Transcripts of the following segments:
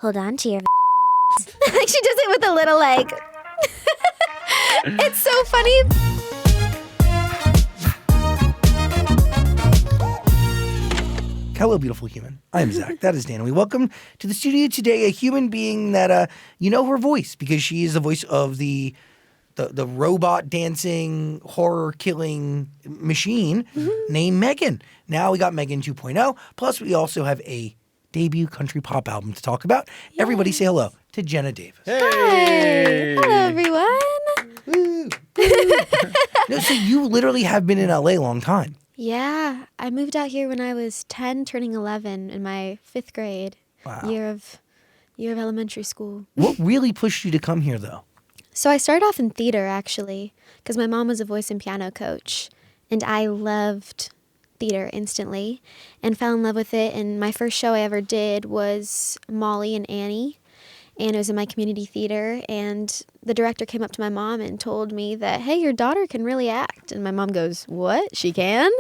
hold on to your like she does it with a little like it's so funny. Hello, beautiful human. I am Zach. That is Dan. We welcome to the studio today a human being that you know her voice because she is the voice of the robot dancing horror killing machine named M3GAN. Now we got M3GAN 2.0. Plus we also have a debut country pop album to talk about. Yay. Everybody say hello to Jenna Davis. Hey. Hi. Hello, everyone. Woo. No, so you literally have been in LA a long time. Yeah, I moved out here when I was 10, turning 11 in my 5th grade. Wow. Year of elementary school. What really pushed you to come here, though? So I started off in theater, actually, because my mom was a voice and piano coach, and I loved theater instantly and fell in love with it. And my first show I ever did was Molly and Annie, and it was in my community theater, and the director came up to my mom and told me that, hey, your daughter can really act. And my mom goes, what? She can?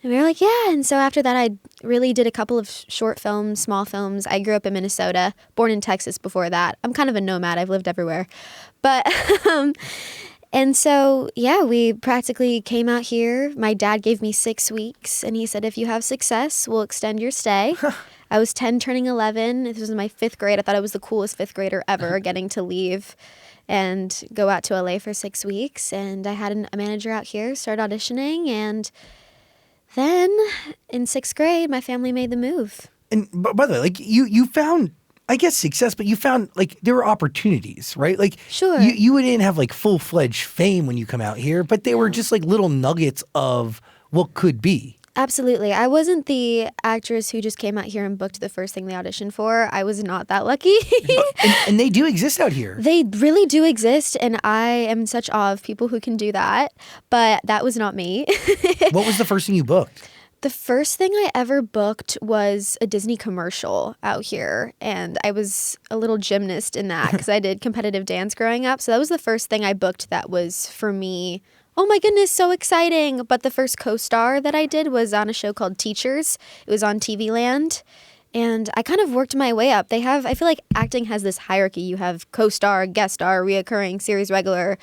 And we were like, yeah. And so after that, I really did a couple of short films, small films. I grew up in Minnesota, born in Texas before that. I'm kind of a nomad. I've lived everywhere. But, and so, yeah, we practically came out here. My dad gave me 6 weeks, and he said, if you have success, we'll extend your stay. I was 10, turning 11. This was in my 5th grade. I thought I was the coolest 5th grader ever, getting to leave and go out to LA for 6 weeks. And I had a manager out here, started auditioning, and then in 6th grade, my family made the move. And by the way, like you found, I guess, success, but you found like there were opportunities, right? Like sure, you didn't have like full-fledged fame when you come out here, but they were just like little nuggets of what could be. Absolutely. I wasn't the actress who just came out here and booked the first thing they auditioned for. I was not that lucky. and they do exist out here. They really do exist, and I am in such awe of people who can do that, but that was not me. What was the first thing you booked? The first thing I ever booked was a Disney commercial out here, and I was a little gymnast in that because I did competitive dance growing up, so that was the first thing I booked that was for me. Oh my goodness, so exciting. But the first co-star that I did was on a show called Teachers. It was on TV Land. And I kind of worked my way up. I feel like acting has this hierarchy. You have co-star, guest star, reoccurring, series regular.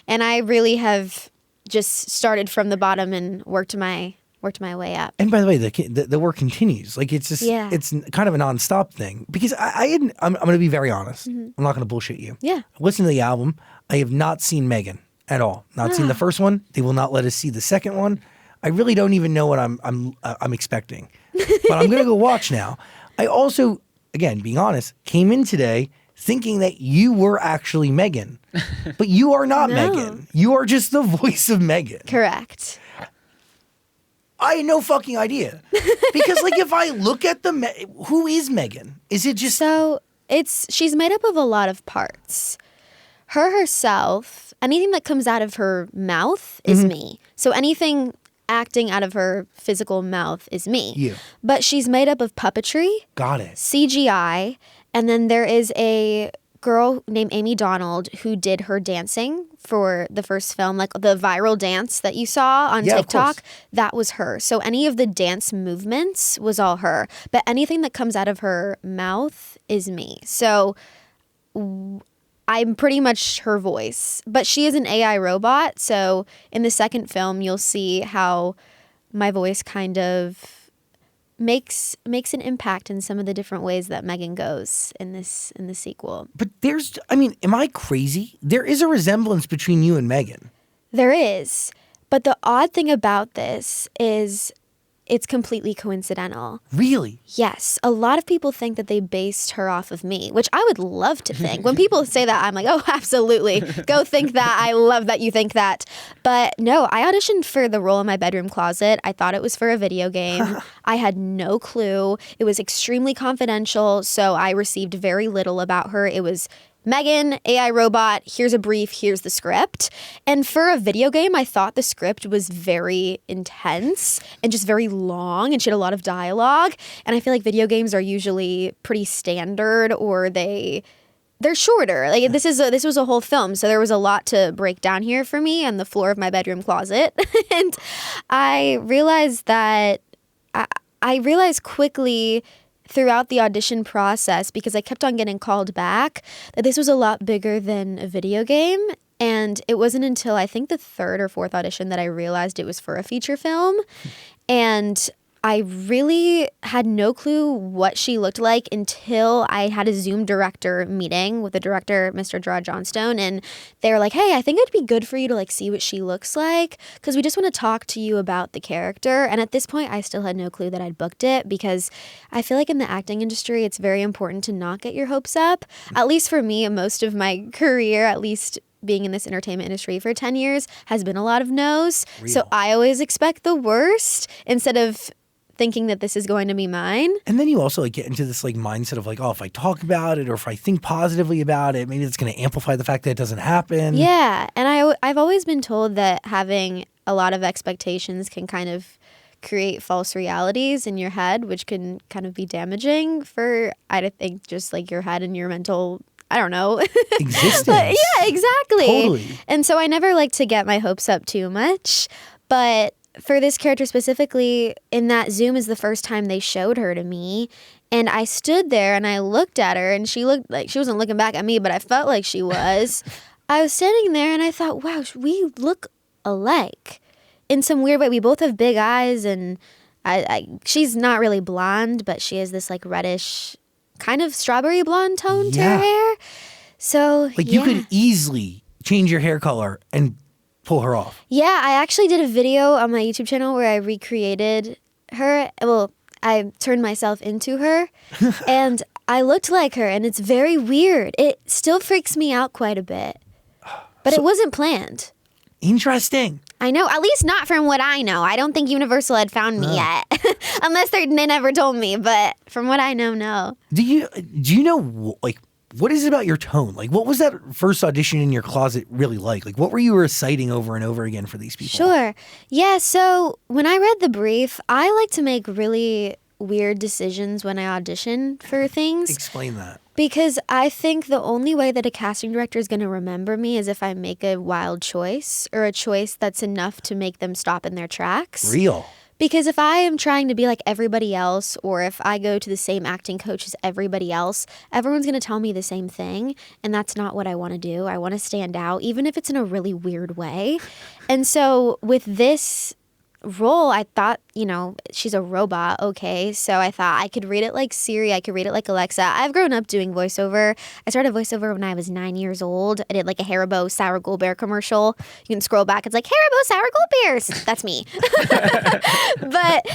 And I really have just started from the bottom and worked my way up. And by the way, the work continues. Like it's just, It's kind of a nonstop thing. Because I'm going to be very honest. Mm-hmm. I'm not going to bullshit you. Yeah. Listen to the album. I have not seen M3GAN. At all. Not seen the first one. They will not let us see the second one. I really don't even know what I'm expecting. But I'm gonna go watch now. I also, again, being honest, came in today thinking that you were actually M3GAN. But you are not M3GAN. You are just the voice of M3GAN. Correct. I had no fucking idea. Because like if I look at who is M3GAN? Is it just she's made up of a lot of parts. Herself, anything that comes out of her mouth is me. So anything acting out of her physical mouth is me. You. But she's made up of puppetry. Got it. CGI. And then there is a girl named Amy Donald who did her dancing for the first film, like the viral dance that you saw on TikTok. That was her. So any of the dance movements was all her. But anything that comes out of her mouth is me. So I'm pretty much her voice, but she is an AI robot. So in the second film, you'll see how my voice kind of makes an impact in some of the different ways that M3GAN goes in the sequel. But am I crazy? There is a resemblance between you and M3GAN. There is. But the odd thing about this is it's completely coincidental. Really? Yes. A lot of people think that they based her off of me, which I would love to think. When people say that, I'm like, oh, absolutely. Go think that. I love that you think that. But no, I auditioned for the role in my bedroom closet. I thought it was for a video game. I had no clue. It was extremely confidential, so I received very little about her. It was M3GAN, AI robot, here's a brief, here's the script. And for a video game, I thought the script was very intense and just very long, and she had a lot of dialogue. And I feel like video games are usually pretty standard, or they're shorter. Like this was a whole film, so there was a lot to break down here for me on the floor of my bedroom closet. And I realized quickly throughout the audition process, because I kept on getting called back, that this was a lot bigger than a video game. And it wasn't until I think the third or fourth audition that I realized it was for a feature film. And I really had no clue what she looked like until I had a Zoom director meeting with the director, Mr. Gerard Johnstone, and they were like, hey, I think it'd be good for you to like see what she looks like, because we just want to talk to you about the character. And at this point, I still had no clue that I'd booked it, because I feel like in the acting industry, it's very important to not get your hopes up. At least for me, most of my career, at least being in this entertainment industry for 10 years, has been a lot of no's. Real. So I always expect the worst instead of thinking that this is going to be mine. And then you also like get into this like mindset of like, oh, if I talk about it or if I think positively about it, maybe it's going to amplify the fact that it doesn't happen. Yeah. And I've always been told that having a lot of expectations can kind of create false realities in your head, which can kind of be damaging for, I think, just like your head and your mental, I don't know. Existence. Yeah, exactly. Totally. And so I never like to get my hopes up too much. But for this character specifically, in that Zoom is the first time they showed her to me. And I stood there and I looked at her, and she looked like she wasn't looking back at me, but I felt like she was. I was standing there and I thought, wow, we look alike in some weird way. We both have big eyes, and she's not really blonde, but she has this like reddish kind of strawberry blonde tone to her hair. So like you could easily change your hair color and pull her off. Yeah, I actually did a video on my YouTube channel where I recreated her. Well, I turned myself into her and I looked like her, and it's very weird. It still freaks me out quite a bit, but it wasn't planned. Interesting. I know, at least not from what I know. I don't think Universal had found me yet, unless they never told me, but from what I know, no. Do you know, like, what is it about your tone? Like, what was that first audition in your closet really like? Like, what were you reciting over and over again for these people? Sure. Yeah, so when I read the brief, I like to make really weird decisions when I audition for things. Explain that. Because I think the only way that a casting director is going to remember me is if I make a wild choice, or a choice that's enough to make them stop in their tracks. Real. Because if I am trying to be like everybody else, or if I go to the same acting coach as everybody else, everyone's going to tell me the same thing. And that's not what I want to do. I want to stand out, even if it's in a really weird way. And so with this role, I thought, you know, she's a robot. Okay. So I thought I could read it like Siri. I could read it like Alexa. I've grown up doing voiceover. I started voiceover when I was 9 years old. I did like a Haribo Sour Gold Bear commercial. You can scroll back. It's like Haribo Sour Gold Bears. That's me. But,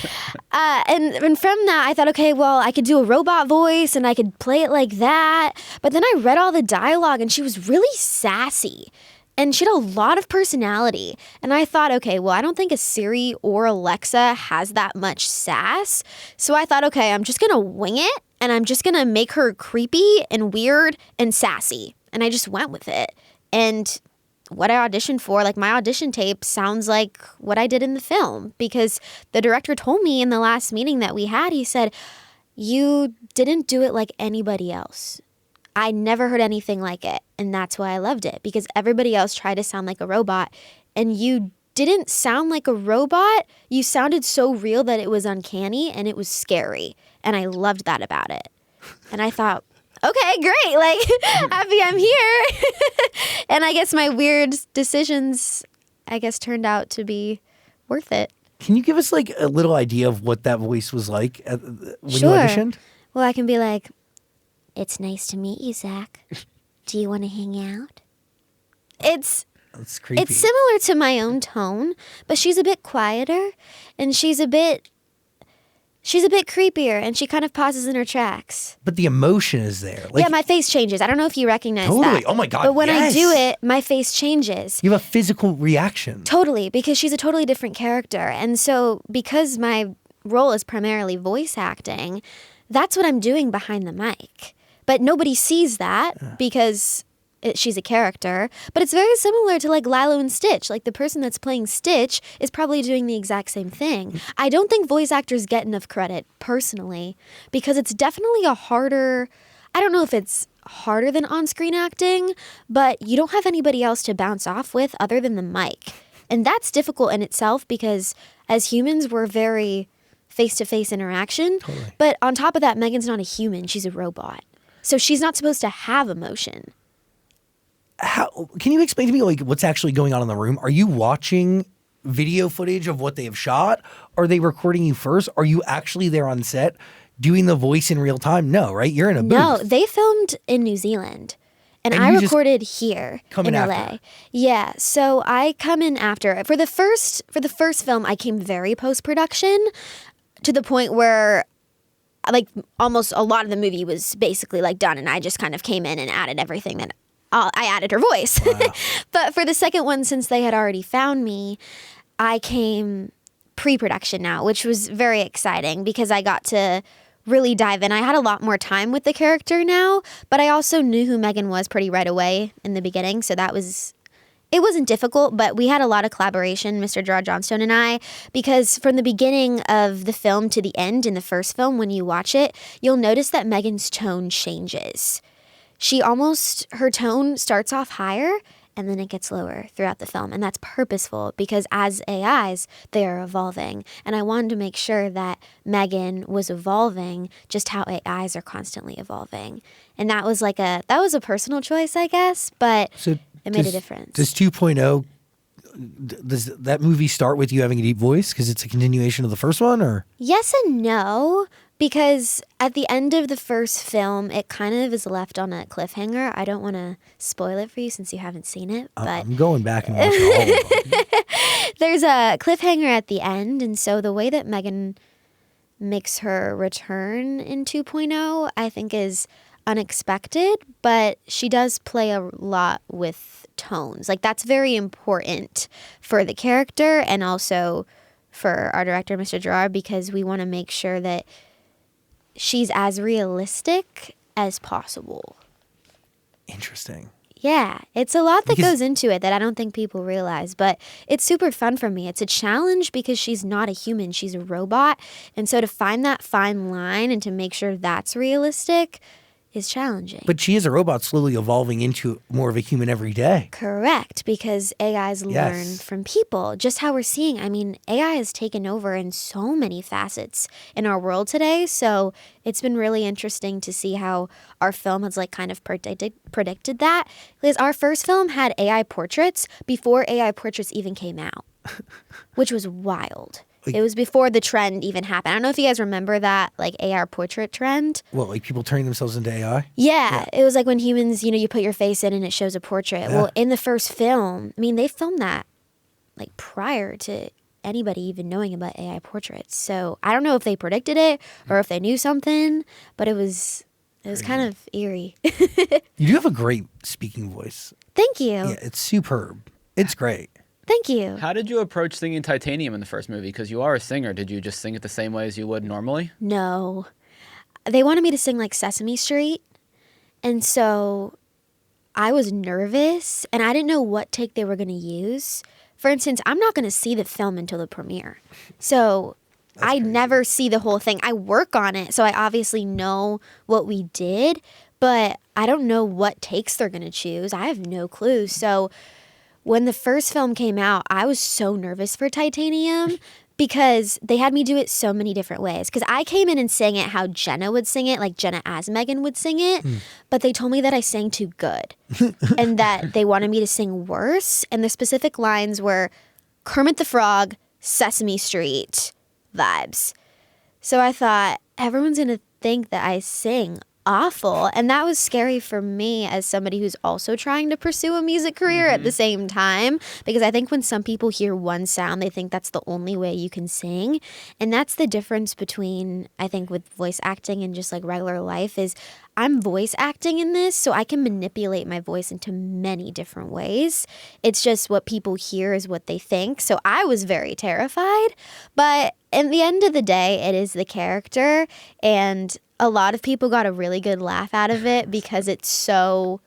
and from that, I thought, okay, well, I could do a robot voice and I could play it like that. But then I read all the dialogue, and she was really sassy. And she had a lot of personality. And I thought, okay, well, I don't think a Siri or Alexa has that much sass. So I thought, okay, I'm just going to wing it, and I'm just going to make her creepy and weird and sassy. And I just went with it. And what I auditioned for, like my audition tape sounds like what I did in the film, because the director told me in the last meeting that we had, he said, you didn't do it like anybody else. I never heard anything like it, and that's why I loved it, because everybody else tried to sound like a robot, and you didn't sound like a robot. You sounded so real that it was uncanny, and it was scary, and I loved that about it. And I thought, okay, great, like, happy I'm here. And I guess my weird decisions, I guess, turned out to be worth it. Can you give us like a little idea of what that voice was like when you Sure. auditioned? Well, I can be like, it's nice to meet you, Zach. Do you want to hang out? It's creepy. It's similar to my own tone, but she's a bit quieter, and she's a bit creepier, and she kind of pauses in her tracks. But the emotion is there. Like, yeah, my face changes. I don't know if you recognize totally. that. Oh my God, But when yes. I do it, my face changes. You have a physical reaction. Totally, because she's a totally different character. And so because my role is primarily voice acting, that's what I'm doing behind the mic. But nobody sees that because she's a character. But it's very similar to like Lilo and Stitch. Like the person that's playing Stitch is probably doing the exact same thing. I don't think voice actors get enough credit, personally, because it's definitely a harder, I don't know if it's harder than on-screen acting, but you don't have anybody else to bounce off with other than the mic. And that's difficult in itself, because as humans, we're very face-to-face interaction. Totally. But on top of that, M3GAN's not a human. She's a robot. So she's not supposed to have emotion. How can you explain to me like what's actually going on in the room? Are you watching video footage of what they have shot? Are they recording you first? Are you actually there on set doing the voice in real time? No, right? You're in a booth. No, they filmed in New Zealand. And I recorded here in LA. After. Yeah, so I come in after. For the first film, I came very post-production to the point where like almost a lot of the movie was basically like done, and I just kind of came in and added everything that I added her voice. Wow. But for the second one, since they had already found me, I came pre-production now, which was very exciting because I got to really dive in. I had a lot more time with the character now, but I also knew who M3GAN was pretty right away in the beginning, so it wasn't difficult, but we had a lot of collaboration, Mr. Gerard Johnstone and I, because from the beginning of the film to the end in the first film, when you watch it, you'll notice that M3GAN's tone changes. Her tone starts off higher and then it gets lower throughout the film. And that's purposeful because as AIs, they are evolving. And I wanted to make sure that M3GAN was evolving just how AIs are constantly evolving. And that was a personal choice, I guess, but it made a difference. Does 2.0, does that movie start with you having a deep voice because it's a continuation of the first one, or? Yes and no. Because at the end of the first film, it kind of is left on a cliffhanger. I don't want to spoil it for you since you haven't seen it. But I'm going back and watching all of them. There's a cliffhanger at the end. And so the way that M3GAN makes her return in 2.0, I think is unexpected. But she does play a lot with tones. Like that's very important for the character and also for our director, Mr. Gerard, because we want to make sure that she's as realistic as possible. Interesting. Yeah, it's a lot that goes into it that I don't think people realize, but it's super fun for me. It's a challenge because she's not a human, she's a robot. And so to find that fine line and to make sure that's realistic is challenging. But she is a robot slowly evolving into more of a human every day. Correct, because AIs learn from people. Just how we're seeing, I mean, AI has taken over in so many facets in our world today. So it's been really interesting to see how our film has like kind of predicted that. Because our first film had AI portraits before AI portraits even came out, which was wild. It was before the trend even happened. I don't know if you guys remember that like AR portrait trend. Well, like people turning themselves into AI? Yeah. It was like when humans, you put your face in and it shows a portrait. Yeah. Well, in the first film, I mean, they filmed that like prior to anybody even knowing about AI portraits. So I don't know if they predicted it or if they knew something, but it was kind of eerie. You do have a great speaking voice. Thank you. Yeah, it's superb. It's great. Thank you. How did you approach singing Titanium in the first movie? Because you are a singer. Did you just sing it the same way as you would normally? No. They wanted me to sing like Sesame Street. And so I was nervous and I didn't know what take they were going to use. For instance, I'm not going to see the film until the premiere. So I never see the whole thing. I work on it. So I obviously know what we did, but I don't know what takes they're going to choose. I have no clue. So when the first film came out, I was so nervous for Titanium because they had me do it so many different ways. Because I came in and sang it how Jenna would sing it, like Jenna as M3GAN would sing it. But they told me that I sang too good and that they wanted me to sing worse. And the specific lines were Kermit the Frog, Sesame Street vibes. So I thought, everyone's going to think that I sing awful. And that was scary for me as somebody who's also trying to pursue a music career at the same time. Because I think when some people hear one sound, they think that's the only way you can sing. And that's the difference between, I think, with voice acting and just like regular life is I'm voice acting in this, so I can manipulate my voice into many different ways. It's just what people hear is what they think. So I was very terrified. But at the end of the day, it is the character. And a lot of people got a really good laugh out of it because it's so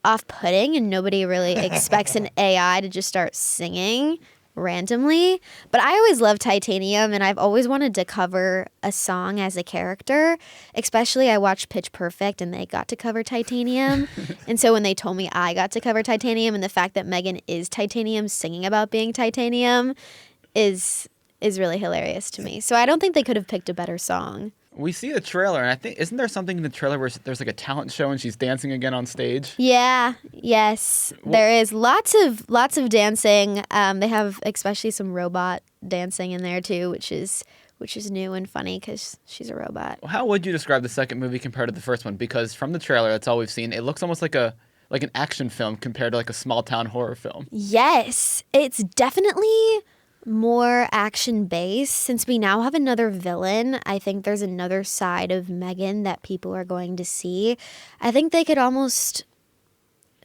off-putting and nobody really expects an AI to just start singing randomly. But I always loved Titanium and I've always wanted to cover a song as a character. Especially I watched Pitch Perfect and they got to cover Titanium. And so when they told me I got to cover Titanium and the fact that M3GAN is Titanium singing about being Titanium is is really hilarious to me. So I don't think they could have picked a better song. We see the trailer, and I think, isn't there something in the trailer where there's like a talent show and she's dancing again on stage? Yeah, yes, there is lots of dancing. They have especially some robot dancing in there too, which is new and funny because she's a robot. How would you describe the second movie compared to the first one? Because from the trailer, that's all we've seen. It looks almost like an action film compared to like a small town horror film. Yes, it's definitely more action-based. Since we now have another villain, I think there's another side of M3GAN that people are going to see. I think they could almost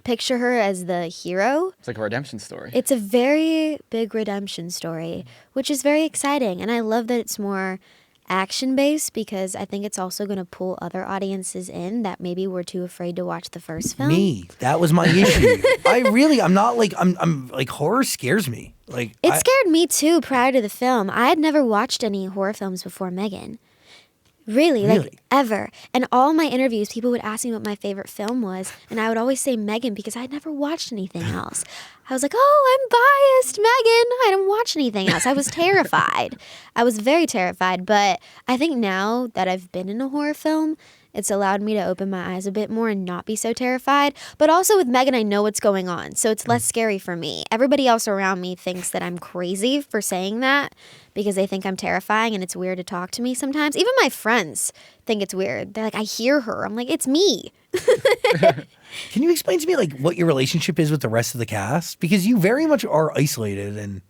picture her as the hero. It's like a redemption story. It's a very big redemption story, which is very exciting. And I love that it's more action-based because I think it's also going to pull other audiences in that maybe were too afraid to watch the first film. Me. That was my issue. I'm not like, I'm like, horror scares me. Like It scared me too prior to the film. I had never watched any horror films before M3GAN. Really, like ever. And all my interviews, people would ask me what my favorite film was, and I would always say M3GAN because I had never watched anything else. I was like, oh, I'm biased, M3GAN. I didn't watch anything else. I was terrified. I was very terrified. But I think now that I've been in a horror film, it's allowed me to open my eyes a bit more and not be so terrified. But also with M3GAN, I know what's going on, so it's less scary for me. Everybody else around me thinks that I'm crazy for saying that because they think I'm terrifying and it's weird to talk to me sometimes. Even my friends think it's weird. They're like, I hear her. I'm like, it's me. Can you explain to me like what your relationship is with the rest of the cast? Because you very much are isolated and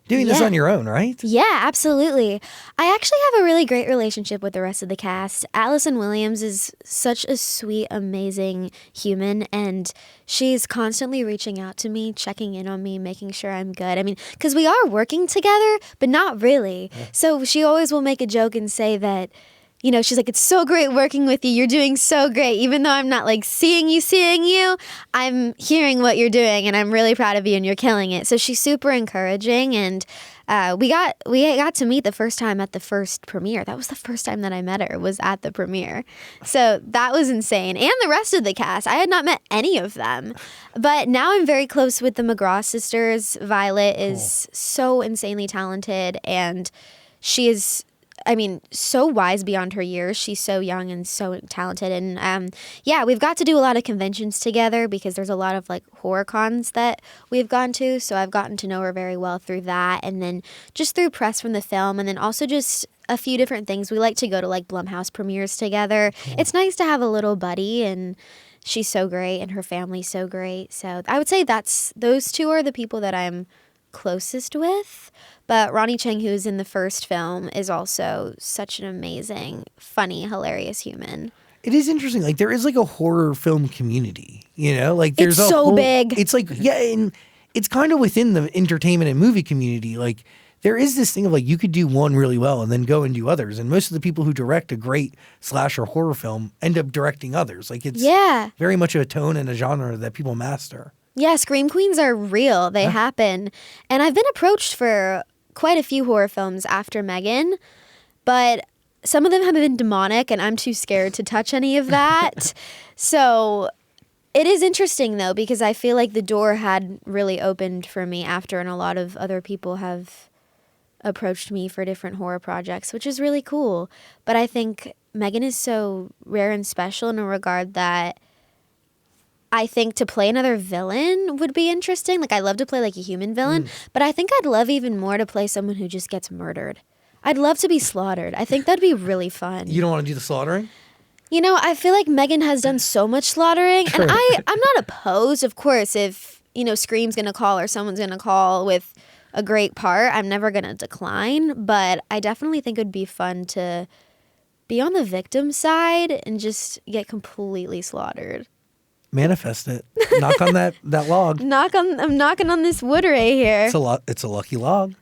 doing this on your own, right? Yeah, absolutely. I actually have a really great relationship with the rest of the cast. Alison Williams is such a sweet, amazing human, and she's constantly reaching out to me, checking in on me, making sure I'm good. I mean, because we are working together, but not really. Yeah. So she always will make a joke and say that, you know, she's like, it's so great working with you. You're doing so great. Even though I'm not like seeing you, I'm hearing what you're doing and I'm really proud of you and you're killing it. So she's super encouraging, and we got to meet the first time at the first premiere. That was the first time that I met her, was at the premiere. So that was insane. And the rest of the cast, I had not met any of them. But now I'm very close with the McGraw sisters. Violet is so insanely talented, and she is, I mean, so wise beyond her years. She's so young and so talented. And yeah, we've got to do a lot of conventions together because there's a lot of like horror cons that we've gone to. So I've gotten to know her very well through that. And then just through press from the film. And then also just a few different things. We like to go to like Blumhouse premieres together. Yeah. It's nice to have a little buddy, and she's so great and her family's so great. So I would say those two are the people that I'm closest with. But Ronnie Chang, who's in the first film, is also such an amazing, funny, hilarious human. It is interesting. Like, there is like a horror film community, you know? Like, there's it's so big. It's like, yeah, and it's kind of within the entertainment and movie community. Like, there is this thing of like, you could do one really well and then go and do others. And most of the people who direct a great slasher horror film end up directing others. Like, it's very much a tone and a genre that people master. Yeah, Scream Queens are real. They happen. And I've been approached for quite a few horror films after M3GAN, but some of them have been demonic and I'm too scared to touch any of that. So it is interesting though, because I feel like the door had really opened for me after, and a lot of other people have approached me for different horror projects, which is really cool. But I think M3GAN is so rare and special in a regard that I think to play another villain would be interesting. Like, I love to play like a human villain, but I think I'd love even more to play someone who just gets murdered. I'd love to be slaughtered. I think that'd be really fun. You don't want to do the slaughtering? You know, I feel like M3GAN has done so much slaughtering, and I'm not opposed, of course, if, you know, Scream's going to call or someone's going to call with a great part, I'm never going to decline, but I definitely think it would be fun to be on the victim side and just get completely slaughtered. Manifest it. Knock on that log. I'm knocking on this wood right here. It's a lucky log.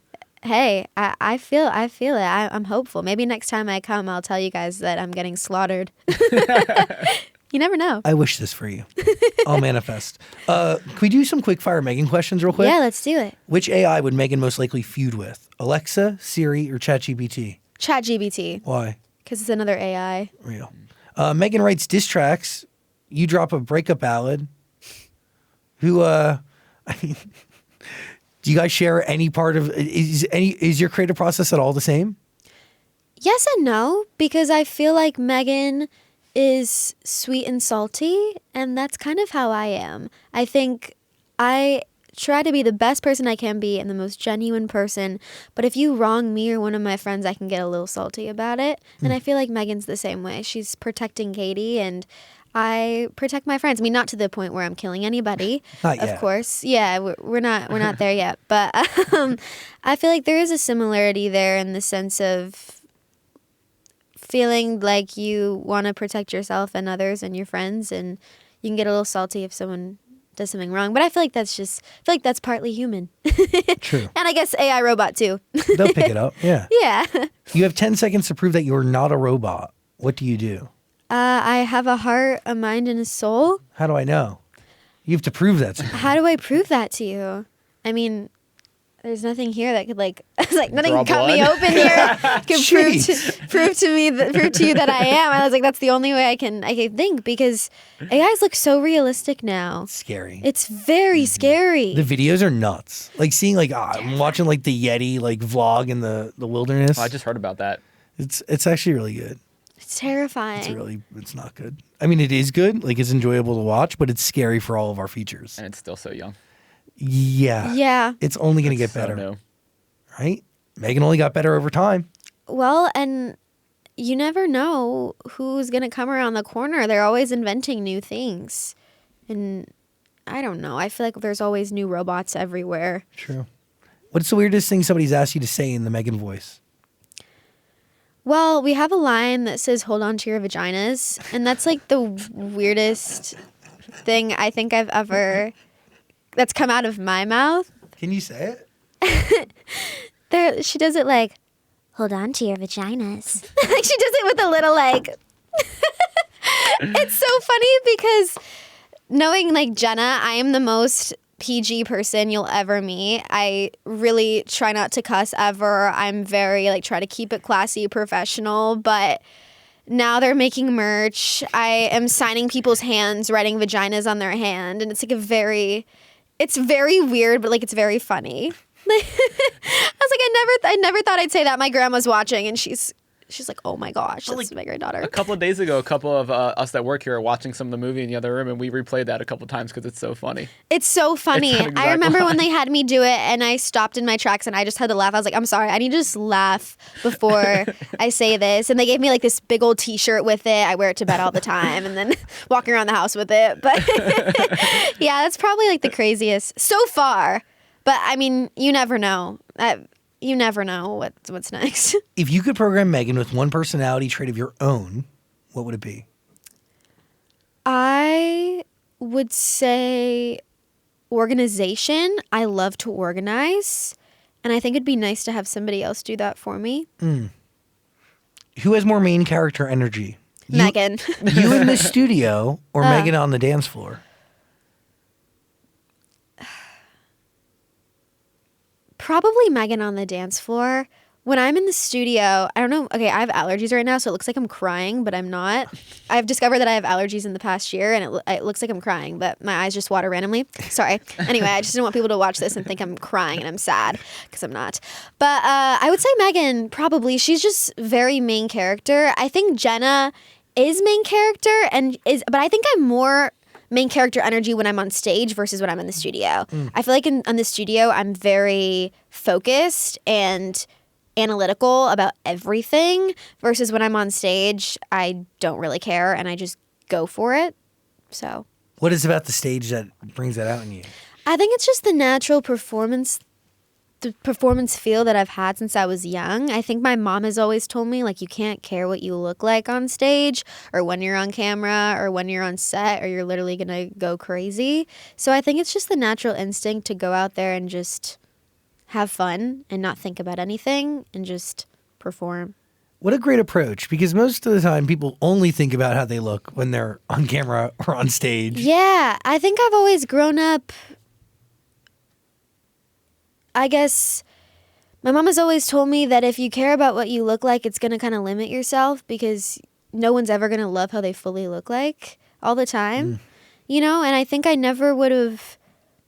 Hey, I feel it. I'm hopeful. Maybe next time I come, I'll tell you guys that I'm getting slaughtered. You never know. I wish this for you. I'll manifest. Can we do some quick fire M3GAN questions real quick? Yeah, let's do it. Which AI would M3GAN most likely feud with? Alexa, Siri, or ChatGPT? ChatGPT. Why? Because it's another AI. Real. M3GAN writes diss tracks. You drop a breakup ballad. Who, I mean, Do you guys share any part of is your creative process at all the same? Yes and no, because I feel like M3GAN is sweet and salty, and that's kind of how I am. I think I try to be the best person I can be and the most genuine person, but if you wrong me or one of my friends, I can get a little salty about it. And I feel like M3GAN's the same way. She's protecting Katie, and I protect my friends. I mean, not to the point where I'm killing anybody, Not of yet. course. Yeah, we're not there yet, but I feel like there is a similarity there in the sense of feeling like you want to protect yourself and others and your friends, and you can get a little salty if someone does something wrong. But I feel like that's partly human. True. And I guess AI robot too. They'll pick it up. Yeah. Yeah. You have 10 seconds to prove that you're not a robot. What do you do? I have a heart, a mind, and a soul. How do I know? You have to prove that to me. How do I prove that to you? I mean, there's nothing here that could nothing Draw can cut me blood? open here. Can Jeez. prove to you that I am. I was like, that's the only way I can think, because AIs look so realistic now. Scary. It's very scary. The videos are nuts. Like seeing I'm watching like the Yeti vlog in the wilderness. Oh, I just heard about that. It's actually really good. It's terrifying. It's not good. I mean, it is good. Like it's enjoyable to watch, but it's scary for all of our features. And it's still so young. Yeah. Yeah. It's only going to get So better, new. right? M3GAN only got better over time. Well, and you never know who's going to come around the corner. They're always inventing new things. And I don't know. I feel like there's always new robots everywhere. True. What's the weirdest thing somebody's asked you to say in the M3GAN voice? Well, we have a line that says, "Hold on to your vaginas." And that's like the weirdest thing I think I've ever, that's come out of my mouth. Can you say it? She does it like, "Hold on to your vaginas." Like she does it with a little like, it's so funny because knowing like Jenna, I am the most PG person you'll ever meet. I really try not to cuss ever. I'm very try to keep it classy, professional, but now they're making merch. I am signing people's hands, writing vaginas on their hand, and it's like it's very weird, but it's very funny. I was like, I never thought I'd say that. My grandma's watching, and she's like, "Oh my gosh, that's my granddaughter." A couple of days ago, a couple of us that work here are watching some of the movie in the other room, and we replayed that a couple of times because it's so funny. It's so funny. It's that exact I remember when line. they had me do it, and I stopped in my tracks, and I just had to laugh. I was like, "I'm sorry, I need to just laugh before I say this." And they gave me this big old T-shirt with it. I wear it to bed all the time, and then walking around the house with it. But yeah, that's probably the craziest so far. But I mean, you never know. You never know what's next. If you could program M3GAN with one personality trait of your own, what would it be? I would say organization. I love to organize, and I think it'd be nice to have somebody else do that for me. Who has more main character energy? M3GAN. You in the studio or M3GAN on the dance floor? Probably M3GAN on the dance floor. When I'm in the studio, I don't know. Okay, I have allergies right now, so it looks like I'm crying, but I'm not. I've discovered that I have allergies in the past year, and it looks like I'm crying, but my eyes just water randomly. Sorry. Anyway, I just didn't want people to watch this and think I'm crying and I'm sad, because I'm not. But I would say M3GAN, probably. She's just very main character. I think Jenna is main character, but I think I'm more main character energy when I'm on stage versus when I'm in the studio. I feel like in the studio, I'm very focused and analytical about everything versus when I'm on stage, I don't really care and I just go for it. So What is it about the stage that brings that out in you? I think it's just the natural performance feel that I've had since I was young. I think my mom has always told me you can't care what you look like on stage or when you're on camera or when you're on set or you're literally going to go crazy. So I think it's just the natural instinct to go out there and just have fun and not think about anything and just perform. What a great approach, because most of the time people only think about how they look when they're on camera or on stage. Yeah, I think I've always grown up, I guess my mom has always told me that if you care about what you look like, it's going to kind of limit yourself because no one's ever going to love how they fully look like all the time, and I think I never would have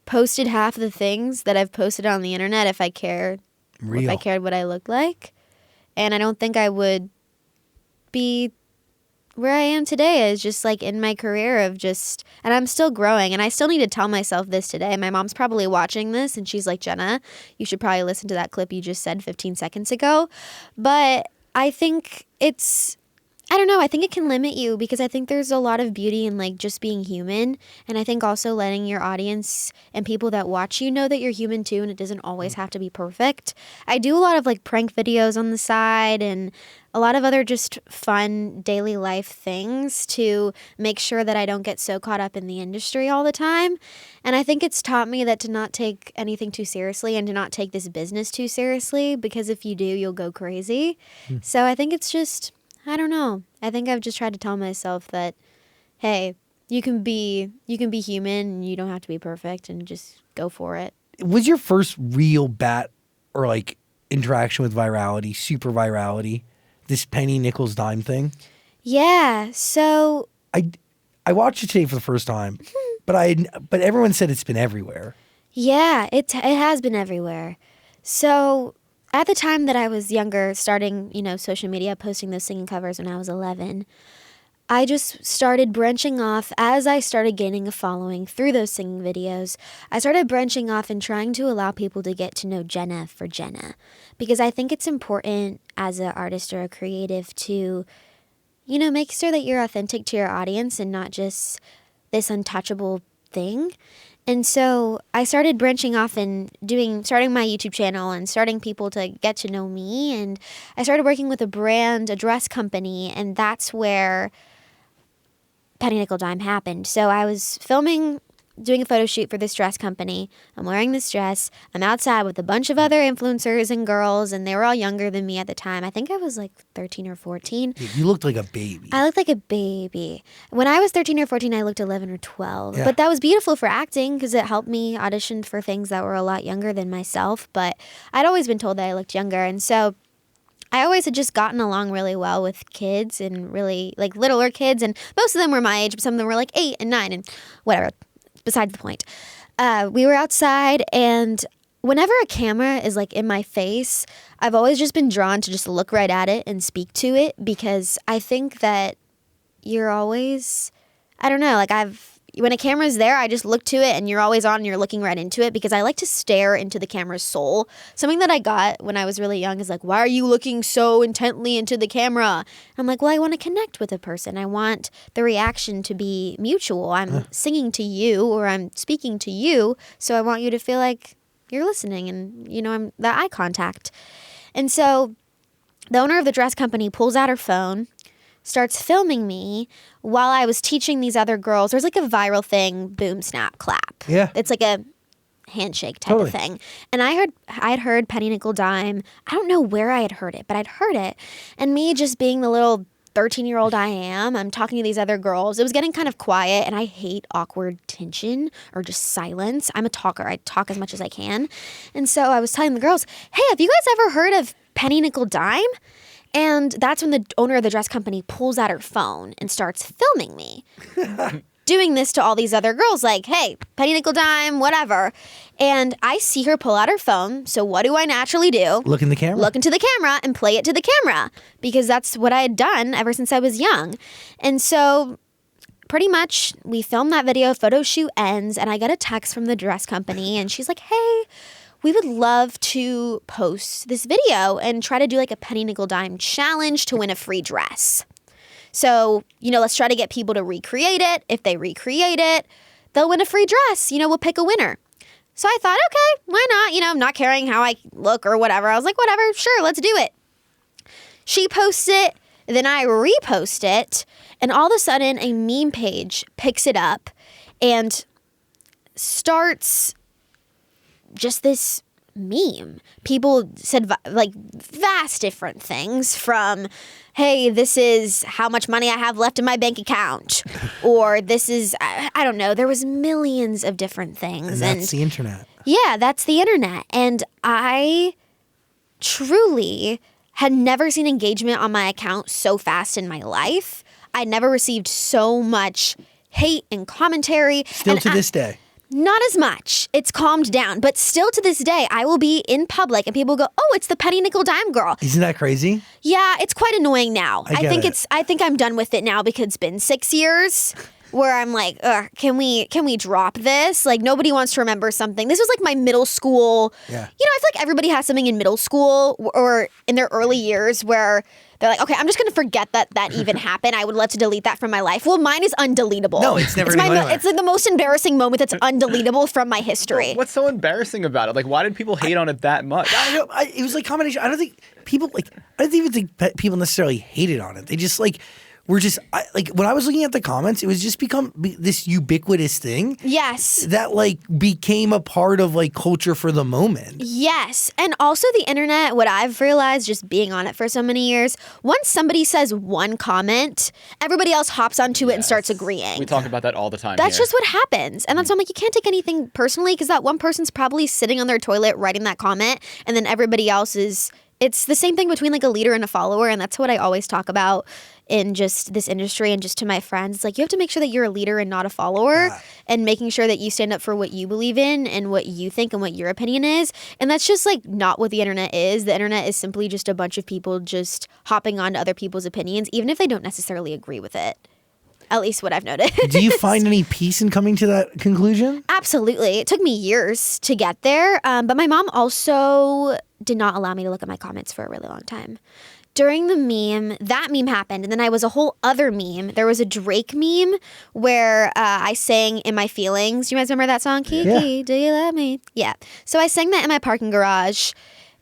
posted half of the things that I've posted on the internet if I cared. Real. If I cared what I looked like. And I don't think I would be where I am today, is just like in my career of just, and I'm still growing, and I still need to tell myself this today. My mom's probably watching this and she's like, Jenna, you should probably listen to that clip you just said 15 seconds ago. But I think I don't know, I think it can limit you, because I think there's a lot of beauty in like just being human. And I think also letting your audience and people that watch you know that you're human too, and it doesn't always have to be perfect. I do a lot of like prank videos on the side and a lot of other just fun daily life things to make sure that I don't get so caught up in the industry all the time. And I think it's taught me that to not take anything too seriously and to not take this business too seriously, because if you do, you'll go crazy. So I think it's just, I don't know. I think I've just tried to tell myself that, hey, you can be human and you don't have to be perfect, and just go for it. Was your first real bat or like interaction with virality, super virality, this penny, nickels, dime thing? Yeah. So I watched it today for the first time, but everyone said it's been everywhere. yeah, it has been everywhere. So at the time that I was younger, starting, social media, posting those singing covers when I was 11, I just started branching off as I started gaining a following through those singing videos. I started branching off and trying to allow people to get to know Jenna for Jenna, because I think it's important as an artist or a creative to, make sure that you're authentic to your audience and not just this untouchable thing. And so I started branching off and starting my YouTube channel and starting people to get to know me. And I started working with a dress company, and that's where Penny Nickel Dime happened. So I was doing a photo shoot for this dress company. I'm wearing this dress. I'm outside with a bunch of other influencers and girls, and they were all younger than me at the time. I think I was like 13 or 14. You looked like a baby. I looked like a baby. When I was 13 or 14, I looked 11 or 12. Yeah. But that was beautiful for acting, because it helped me audition for things that were a lot younger than myself. But I'd always been told that I looked younger. And so I always had just gotten along really well with kids, and really like littler kids. And most of them were my age, but some of them were like 8 and 9 and whatever. Besides the point. We were outside, and whenever a camera is like in my face, I've always just been drawn to just look right at it and speak to it, because I think that you're always, I don't know, like when a camera's there, I just look to it and you're always on and you're looking right into it, because I like to stare into the camera's soul. Something that I got when I was really young is like, why are you looking so intently into the camera? I'm like, well, I want to connect with a person. I want the reaction to be mutual. I'm singing to you, or I'm speaking to you, so I want you to feel like you're listening, and, I'm the eye contact. And so the owner of the dress company pulls out her phone, starts filming me while I was teaching these other girls. There's like a viral thing, boom, snap, clap. Yeah. It's like a handshake type of thing. And I had heard Penny Nickel Dime. I don't know where I had heard it, but I'd heard it. And me just being the little 13-year-old I am, I'm talking to these other girls. It was getting kind of quiet, and I hate awkward tension or just silence. I'm a talker. I talk as much as I can. And so I was telling the girls, hey, have you guys ever heard of Penny Nickel Dime? And that's when the owner of the dress company pulls out her phone and starts filming me. Doing this to all these other girls, like, hey, Penny Nickel Dime, whatever. And I see her pull out her phone. So what do I naturally do? Look in the camera. Look into the camera and play it to the camera, because that's what I had done ever since I was young. And so pretty much we filmed that video, photo shoot ends, and I get a text from the dress company, and she's like, hey, we would love to post this video and try to do like a Penny Nickel Dime challenge to win a free dress. So, let's try to get people to recreate it. If they recreate it, they'll win a free dress. We'll pick a winner. So I thought, okay, why not? I'm not caring how I look or whatever. I was like, whatever, sure, let's do it. She posts it, then I repost it, and all of a sudden a meme page picks it up and starts just this meme. People said like vast different things, from, hey, this is how much money I have left in my bank account, or this is, I don't know. There was millions of different things. And that's the internet. Yeah, that's the internet. And I truly had never seen engagement on my account so fast in my life. I'd never received so much hate and commentary. Still to this day. Not as much. It's calmed down. But still to this day, I will be in public and people go, oh, it's the penny nickel dime girl. Isn't that crazy? Yeah, it's quite annoying now. I think I'm done with it now because it's been 6 years where I'm like, ugh, can we drop this? Like, nobody wants to remember something. This was like my middle school. Yeah. I feel like everybody has something in middle school or in their early years where they're like, okay, I'm just going to forget that even happened. I would love to delete that from my life. Well, mine is undeletable. No, it's never going to go anywhere. It's like the most embarrassing moment that's undeletable from my history. What's so embarrassing about it? Like, why did people hate on it that much? I don't know. It was like combination. I don't even think people necessarily hated on it. They just were just when I was looking at the comments, it was just become this ubiquitous thing. Yes. That became a part of culture for the moment. Yes. And also the internet, what I've realized just being on it for so many years, once somebody says one comment, everybody else hops onto it and starts agreeing. We talk about that all the time. That's here. just what happens. And that's why I'm like, you can't take anything personally because that one person's probably sitting on their toilet writing that comment and then everybody else is. It's the same thing between a leader and a follower, and that's what I always talk about in just this industry and just to my friends. It's like you have to make sure that you're a leader and not a follower and making sure that you stand up for what you believe in and what you think and what your opinion is. And that's just not what the internet is. The internet is simply just a bunch of people just hopping on to other people's opinions, even if they don't necessarily agree with it. At least what I've noticed. Do you find any peace in coming to that conclusion? Absolutely. It took me years to get there. But my mom also did not allow me to look at my comments for a really long time. During the meme, that meme happened. And then I was a whole other meme. There was a Drake meme where I sang In My Feelings. Do you guys remember that song? Kiki, do you love me? Yeah. So I sang that in my parking garage.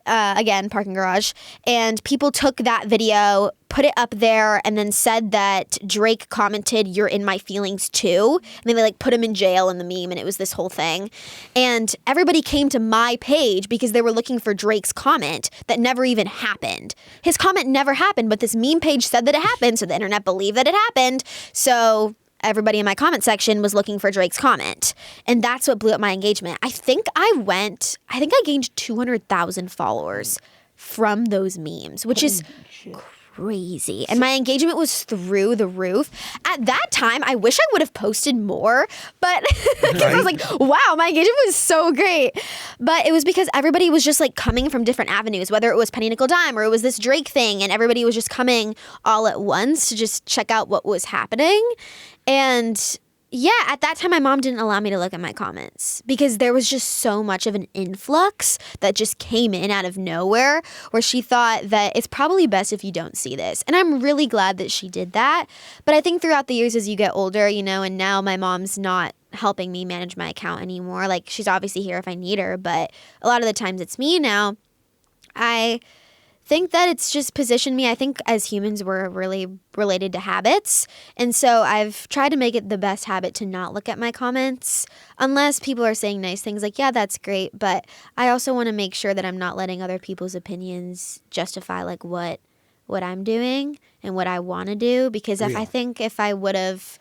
Parking garage. And people took that video, put it up there, and then said that Drake commented, "You're in my feelings too." And then they put him in jail in the meme, and it was this whole thing. And everybody came to my page because they were looking for Drake's comment that never even happened. His comment never happened, but this meme page said that it happened, so the internet believed that it happened. So everybody in my comment section was looking for Drake's comment. And that's what blew up my engagement. I think I gained 200,000 followers from those memes, which is crazy. And my engagement was through the roof. At that time, I wish I would have posted more, but I was like, wow, my engagement was so great. But it was because everybody was just coming from different avenues, whether it was penny nickel dime or it was this Drake thing, and everybody was just coming all at once to just check out what was happening. And yeah, at that time, my mom didn't allow me to look at my comments because there was just so much of an influx that just came in out of nowhere where she thought that it's probably best if you don't see this. And I'm really glad that she did that. But I think throughout the years as you get older, and now my mom's not helping me manage my account anymore. She's obviously here if I need her, but a lot of the times it's me now. I think that it's just positioned me. I think as humans, we're really related to habits. And so I've tried to make it the best habit to not look at my comments unless people are saying nice things yeah, that's great. But I also want to make sure that I'm not letting other people's opinions justify what I'm doing and what I want to do. Because if I would have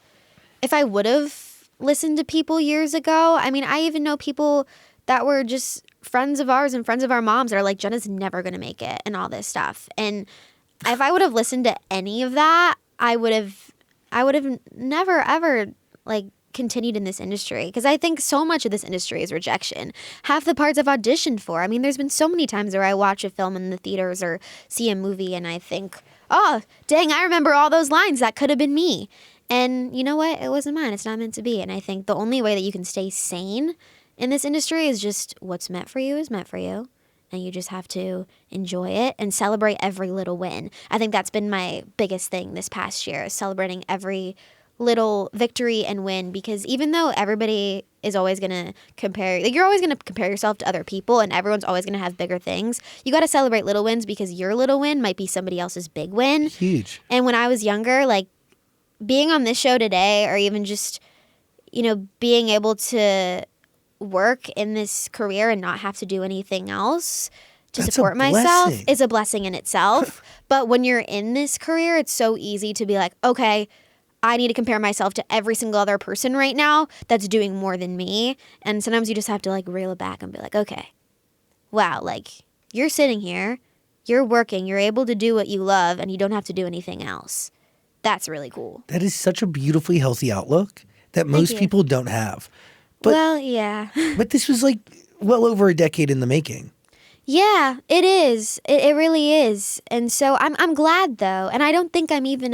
listened to people years ago, I even know people that were just friends of ours and friends of our moms that are Jenna's never going to make it and all this stuff. And if I would have listened to any of that, I would have never, ever continued in this industry. Because I think so much of this industry is rejection. Half the parts I've auditioned for. There's been so many times where I watch a film in the theaters or see a movie and I think, oh, dang, I remember all those lines. That could have been me. And you know what? It wasn't mine. It's not meant to be. And I think the only way that you can stay sane in this industry is just what's meant for you is meant for you. And you just have to enjoy it and celebrate every little win. I think that's been my biggest thing this past year, is celebrating every little victory and win. Because even though everybody is always going to compare, you're always going to compare yourself to other people and everyone's always going to have bigger things, you got to celebrate little wins because your little win might be somebody else's big win. Huge. And when I was younger, being on this show today or even just, being able to work in this career and not have to do anything else to support myself is a blessing in itself. But when you're in this career, it's so easy to be okay, I need to compare myself to every single other person right now that's doing more than me. And sometimes you just have to reel it back and be okay, wow, you're sitting here, you're working, you're able to do what you love and you don't have to do anything else. That's really cool. That is such a beautifully healthy outlook that most people don't have. Well, yeah. But this was like well over a decade in the making. Yeah, it is. It really is. And so I'm glad though. And I don't think I'm not even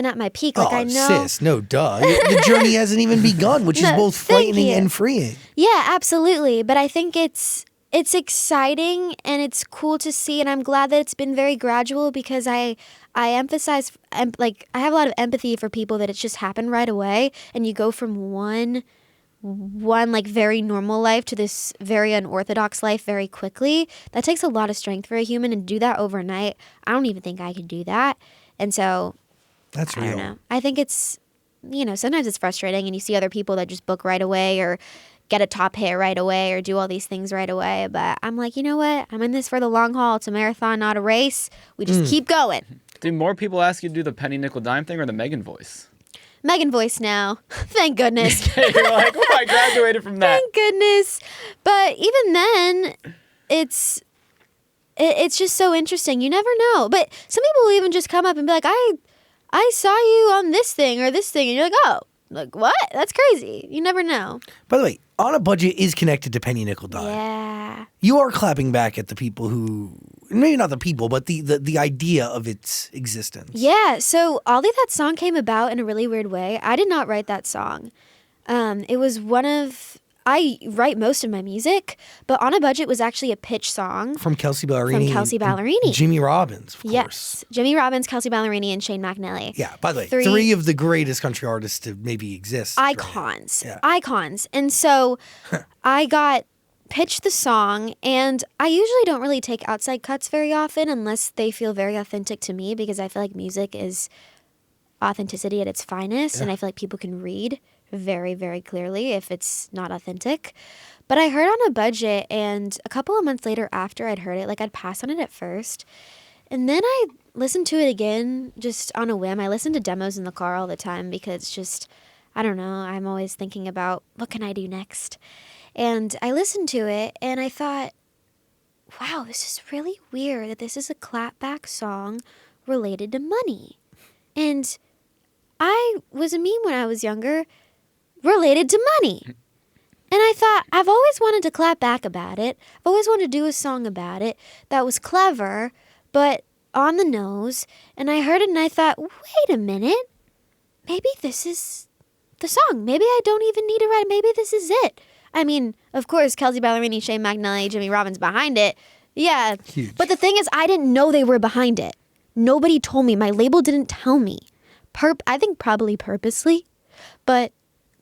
at my peak. Like Oh, I know. sis, no duh. The journey hasn't even begun, which is No, both thank frightening you. and freeing. Yeah, absolutely. But I think it's exciting and it's cool to see, and I'm glad that it's been very gradual because I emphasize like I have a lot of empathy for people that it's just happened right away, and you go from one like very normal life to this very unorthodox life very quickly. That takes a lot of strength for a human, and do that overnight. I don't even think I could do that. And so That's I real. don't know. I think it's, sometimes it's frustrating and you see other people that just book right away or get a top hit right away or do all these things right away. But I'm like, you know what? I'm in this for the long haul. It's a marathon, not a race. We just keep going. Do more people ask you to do the penny, nickel, dime thing or the M3GAN voice? M3GAN voice now. Thank goodness. You're like, oh, I graduated from that. Thank goodness. But even then, it's just so interesting. You never know. But some people will even just come up and be like, I saw you on this thing or this thing. And you're like, oh, like what? That's crazy. You never know. By the way, On a Budget is connected to penny, nickel, dime. Yeah. You are clapping back at the people who, maybe not the people, but the idea of its existence. Yeah, so Ollie, that song came about in a really weird way. I did not write that song. It was I write most of my music, but On a Budget was actually a pitch song. From Kelsea Ballerini. From Kelsea Ballerini. And Jimmy Robbins, of Yes, course. Jimmy Robbins, Kelsea Ballerini, and Shane McNally. Yeah, by the way, three of the greatest country artists to maybe exist. Icons. Right? Yeah. Icons. And so I got pitched the song, and I usually don't really take outside cuts very often unless they feel very authentic to me, because I feel like music is authenticity at its finest, and I feel like people can read very, very clearly if it's not authentic. But I heard On a Budget, and a couple of months later after I'd heard it, like I'd pass on it at first, and then I listened to it again just on a whim. I listen to demos in the car all the time because just, I don't know, I'm always thinking about what can I do next. And I listened to it and I thought, wow, this is really weird that this is a clapback song related to money. And I was a meme when I was younger related to money. And I thought, I've always wanted to clap back about it. I've always wanted to do a song about it that was clever, but on the nose. And I heard it and I thought, wait a minute. Maybe this is the song. Maybe I don't even need to write it. Maybe this is it. I mean, of course, Kelsea Ballerini, Shane McNally, Jimmy Robbins behind it. Yeah. Huge. But the thing is, I didn't know they were behind it. Nobody told me. My label didn't tell me. I think probably purposely, but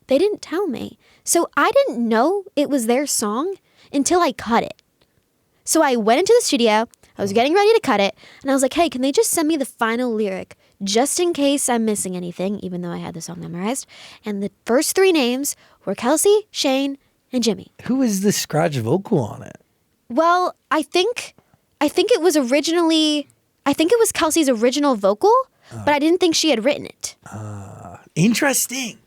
they didn't tell me. So I didn't know it was their song until I cut it. So I went into the studio, I was getting ready to cut it, and I was like, hey, can they just send me the final lyric just in case I'm missing anything, even though I had the song memorized? And the first three names were Kelsea, Shane, and Jimmy. Who is the scratch vocal on it? Well, I think it was Kelsey's original vocal, but I didn't think she had written it. Interesting.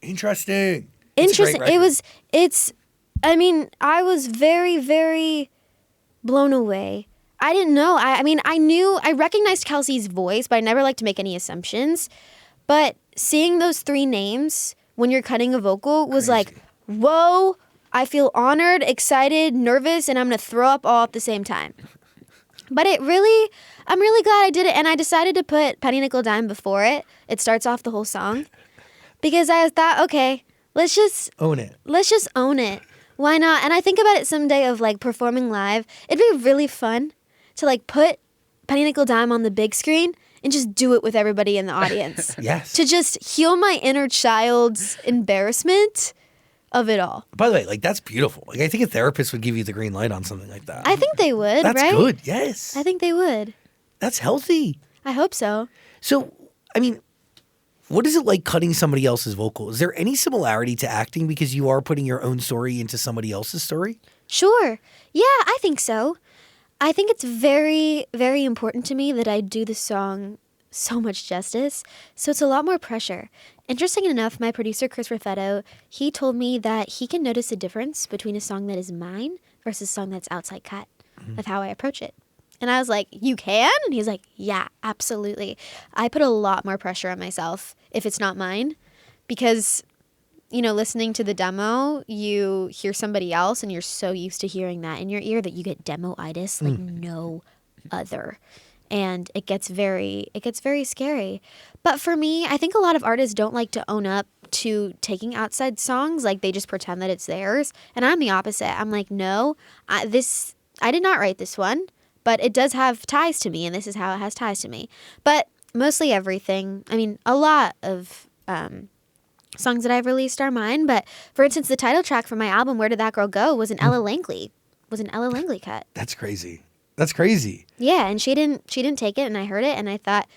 It's a great Interesting. record. I was very, very blown away. I didn't know. I recognized Kelsey's voice, but I never like to make any assumptions. But seeing those three names when you're cutting a vocal was like, whoa, I feel honored, excited, nervous, and I'm going to throw up all at the same time. But I'm really glad I did it. And I decided to put Penny, Nickel, Dime before it. It starts off the whole song. Because I thought, okay, let's just Own it. Let's just own it. Why not? And I think about it someday of like performing live. It'd be really fun to like put Penny, Nickel, Dime on the big screen and just do it with everybody in the audience. Yes. To just heal my inner child's embarrassment of it all. By the way, like that's beautiful. Like I think a therapist would give you the green light on something like that. I think they would, That's right? good. Yes. I think they would. That's healthy. I hope so. So, I mean, what is it like cutting somebody else's vocal? Is there any similarity to acting because you are putting your own story into somebody else's story? Sure. Yeah, I think so. I think it's very, very important to me that I do the song so much justice. So it's a lot more pressure. Interesting enough, my producer, Chris Raffetto, he told me that he can notice a difference between a song that is mine versus a song that's outside cut of how I approach it. And I was like, you can? And he's like, yeah, absolutely. I put a lot more pressure on myself if it's not mine because listening to the demo, you hear somebody else and you're so used to hearing that in your ear that you get demo-itis like no other. And it gets very scary. But for me, I think a lot of artists don't like to own up to taking outside songs. Like they just pretend that it's theirs. And I'm the opposite. I'm like, no, I did not write this one, but it does have ties to me, and this is how it has ties to me. But mostly everything, a lot of songs that I've released are mine. But for instance, the title track from my album, Where Did That Girl Go, was an Ella Langley cut. That's crazy. That's crazy. Yeah, and she didn't take it, and I heard it, and I thought,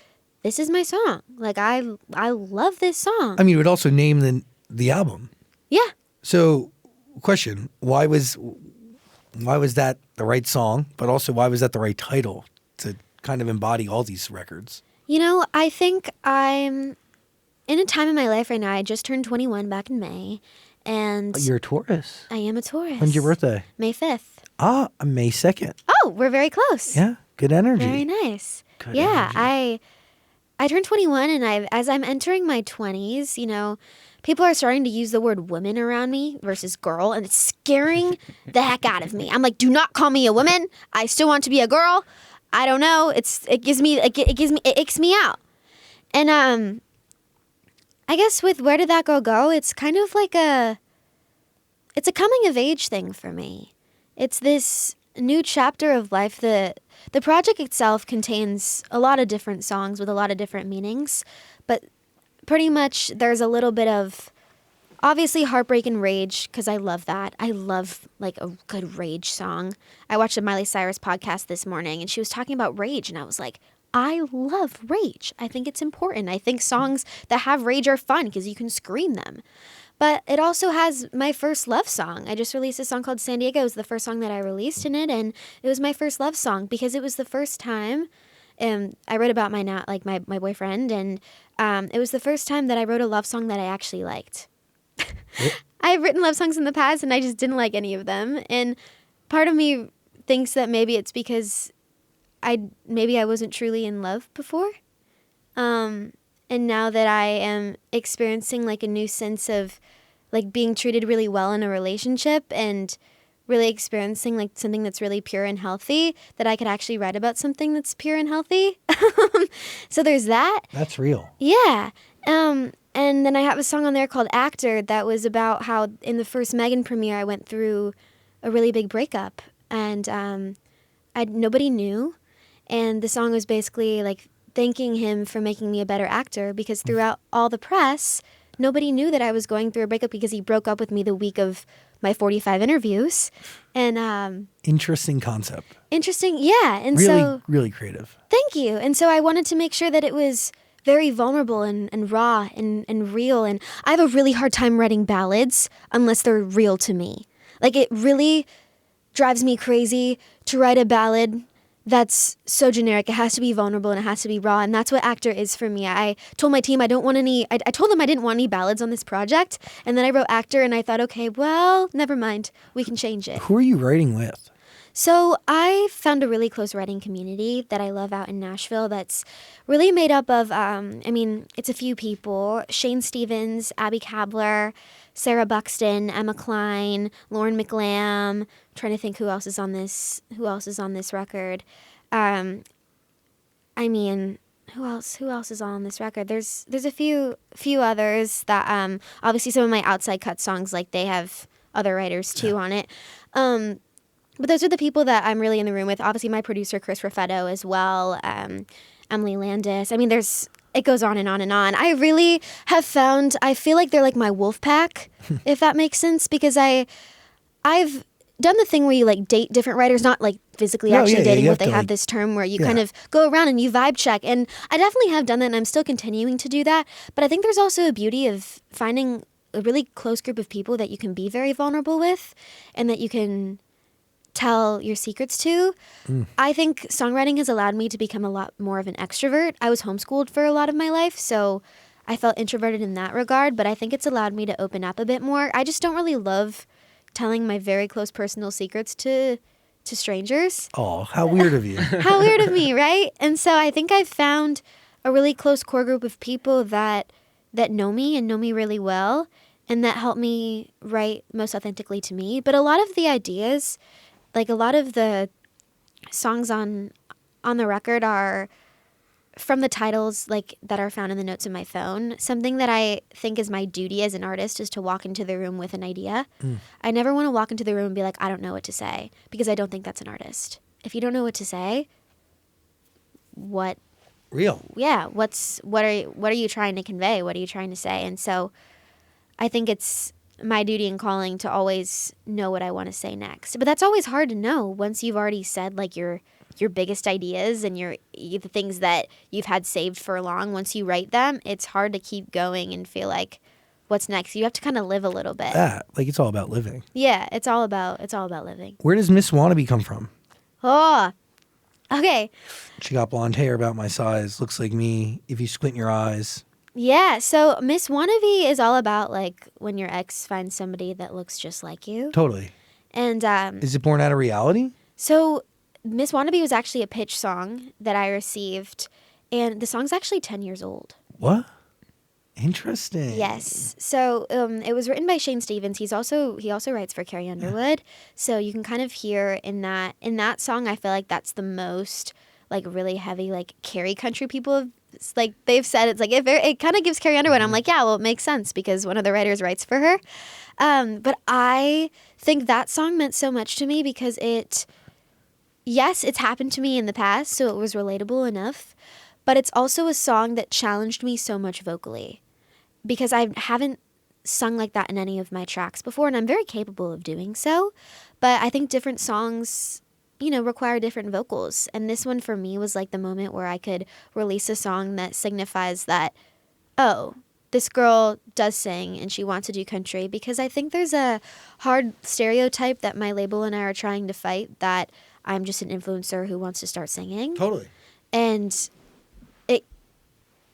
this is my song. Like I love this song. You would also name the album. Yeah. So, question: Why was that the right song? But also, why was that the right title to kind of embody all these records? I think I'm in a time in my life right now. I just turned 21 back in May, and You're a Taurus. I am a Taurus. When's your birthday? May 5th. May 2nd. Oh, we're very close. Yeah, good energy. Very nice. Good yeah, energy. I turned 21, and as I'm entering my 20s, people are starting to use the word woman around me versus girl, and it's scaring the heck out of me. I'm like, do not call me a woman. I still want to be a girl. I don't know. It icks me out. And I guess with Where Did That Girl Go, it's kind of like it's a coming of age thing for me. It's this new chapter of life. The project itself contains a lot of different songs with a lot of different meanings, but pretty much there's a little bit of obviously heartbreak and rage, because I love that. I love like a good rage song. I watched a Miley Cyrus podcast this morning, and she was talking about rage, and I was like, I love rage. I think it's important. I think songs that have rage are fun because you can scream them. But it also has my first love song. I just released a song called San Diego. It was the first song that I released in it, and it was my first love song because it was the first time I wrote about my boyfriend, and it was the first time that I wrote a love song that I actually liked. I've written love songs in the past, and I just didn't like any of them. And part of me thinks that maybe it's because I wasn't truly in love before. And now that I am experiencing like a new sense of like being treated really well in a relationship and really experiencing like something that's really pure and healthy, that I could actually write about something that's pure and healthy. So there's that. That's real. Yeah. And then I have a song on there called Actor that was about how in the first M3GAN premiere I went through a really big breakup, and nobody knew. And the song was basically like thanking him for making me a better actor, because throughout all the press, nobody knew that I was going through a breakup because he broke up with me the week of my 45 interviews. And interesting concept. Interesting, yeah. And really, really creative. Thank you. And so I wanted to make sure that it was very vulnerable and raw and real. And I have a really hard time writing ballads unless they're real to me. Like, it really drives me crazy to write a ballad that's so generic. It has to be vulnerable and it has to be raw, and that's what Actor is for me. I told my team I told them I didn't want any ballads on this project, and then I wrote Actor, and I thought, okay, well, never mind. We can change it. Who are you writing with? So I found a really close writing community that I love out in Nashville that's really made up of, it's a few people: Shane Stevens, Abby Kabler, Sarah Buxton, Emma Klein, Lauren McLam. Trying to think who else is on this record. Who else is on this record? There's a few others that obviously some of my outside cut songs, like, they have other writers too on it. But those are the people that I'm really in the room with. Obviously my producer Chris Raffetto as well, Emily Landis. It goes on and on and on. I really have found, I feel like they're like my wolf pack, if that makes sense, because I've done the thing where you like date different writers, not like physically dating, but they have this term where you kind of go around and you vibe check. And I definitely have done that, and I'm still continuing to do that. But I think there's also a beauty of finding a really close group of people that you can be very vulnerable with and that you can tell your secrets to. I think songwriting has allowed me to become a lot more of an extrovert. I was homeschooled for a lot of my life, so I felt introverted in that regard, but I think it's allowed me to open up a bit more. I just don't really love telling my very close personal secrets to strangers. Oh, how weird of you. How weird of me, right? And so I think I've found a really close core group of people that know me and know me really well, and that helped me write most authentically to me. But a lot of the ideas, like a lot of the songs on the record are from the titles like that are found in the notes in my phone. Something that I think is my duty as an artist is to walk into the room with an idea. I never want to walk into the room and be like, I don't know what to say, because I don't think that's an artist. If you don't know what to say, what Real. yeah, what are you trying to convey? What are you trying to say? And so I think it's my duty and calling to always know what I want to say next. But that's always hard to know once you've already said like your biggest ideas and the things that you've had saved for long. Once you write them, it's hard to keep going and feel like what's next. You have to kind of live a little bit. Like it's all about living. Yeah, it's all about living. Where does Miss Wannabe come from? Oh, okay. She got blonde hair about my size. Looks like me if you squint your eyes. Yeah, so Miss Wannabe is all about like when your ex finds somebody that looks just like you. Totally. And Is it born out of reality? so Miss Wannabe was actually a pitch song that I received, and the song's actually 10 years old. What? Interesting. Yes. So it was written by Shane Stevens. He also writes for Carrie Underwood. So you can kind of hear in that song, I feel like that's the most like really heavy like Carrie country people have, like they've said it's like it kind of gives Carrie Underwood. I'm like, yeah, well, it makes sense because one of the writers writes for her. But I think that song meant so much to me because it's happened to me in the past, so it was relatable enough. But it's also a song that challenged me so much vocally because I haven't sung like that in any of my tracks before, and I'm very capable of doing so. But I think different songs, require different vocals. And this one for me was like the moment where I could release a song that signifies that, oh, this girl does sing and she wants to do country, because I think there's a hard stereotype that my label and I are trying to fight that I'm just an influencer who wants to start singing. Totally. And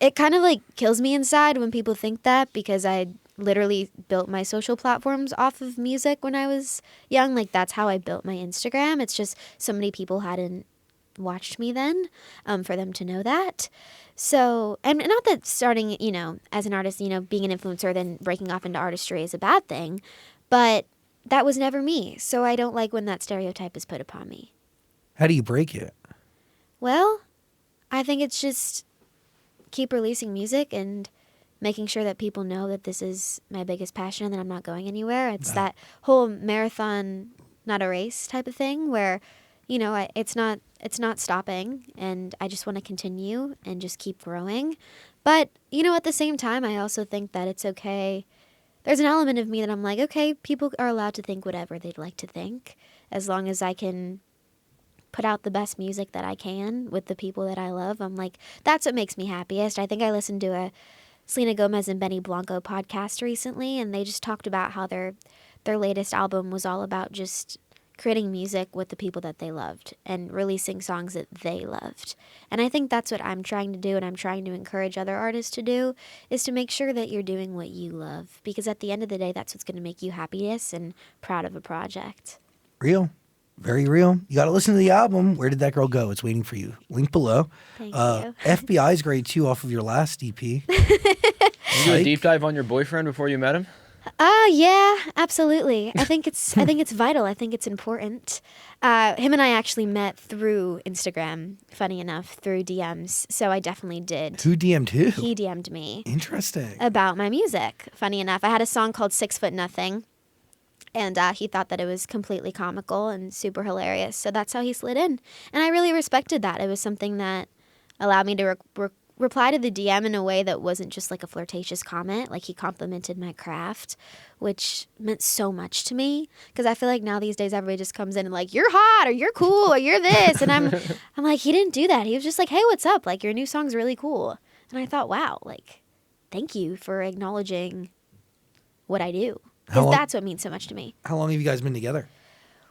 it kind of like kills me inside when people think that, because I literally built my social platforms off of music when I was young. Like that's how I built my Instagram. It's just so many people hadn't watched me then for them to know that. So, and not that starting, as an artist, being an influencer, then breaking off into artistry is a bad thing, but that was never me. So I don't like when that stereotype is put upon me. How do you break it? Well, I think it's just keep releasing music and making sure that people know that this is my biggest passion and that I'm not going anywhere. It's that whole marathon, not a race type of thing where, it's not stopping, and I just want to continue and just keep growing. But, at the same time, I also think that it's okay. There's an element of me that I'm like, okay, people are allowed to think whatever they'd like to think, as long as I can put out the best music that I can with the people that I love. I'm like, that's what makes me happiest. I think I listened to a Selena Gomez and Benny Blanco podcast recently, and they just talked about how their latest album was all about just creating music with the people that they loved and releasing songs that they loved. And I think that's what I'm trying to do, and I'm trying to encourage other artists to do, is to make sure that you're doing what you love, because at the end of the day, that's what's going to make you happiest and proud of a project. Real. Very real. You got to listen to the album. Where Did That Girl Go? It's waiting for you. Link below. Thank you. FBI's grade 2 off of your last EP. Did you do a deep dive on your boyfriend before you met him? Yeah, absolutely. I think it's vital. I think it's important. Him and I actually met through Instagram, funny enough, through DMs. So I definitely did. Who DM'd who? He DM'd me. Interesting. About my music. Funny enough, I had a song called 6 Foot Nothing. And he thought that it was completely comical and super hilarious. So that's how he slid in. And I really respected that. It was something that allowed me to reply to the DM in a way that wasn't just like a flirtatious comment. Like he complimented my craft, which meant so much to me. Because I feel like now these days everybody just comes in and like, you're hot or you're cool or you're this. And I'm like, he didn't do that. He was just like, hey, what's up? Like your new song's really cool. And I thought, wow, like, thank you for acknowledging what I do. Because that's what means so much to me. How long have you guys been together?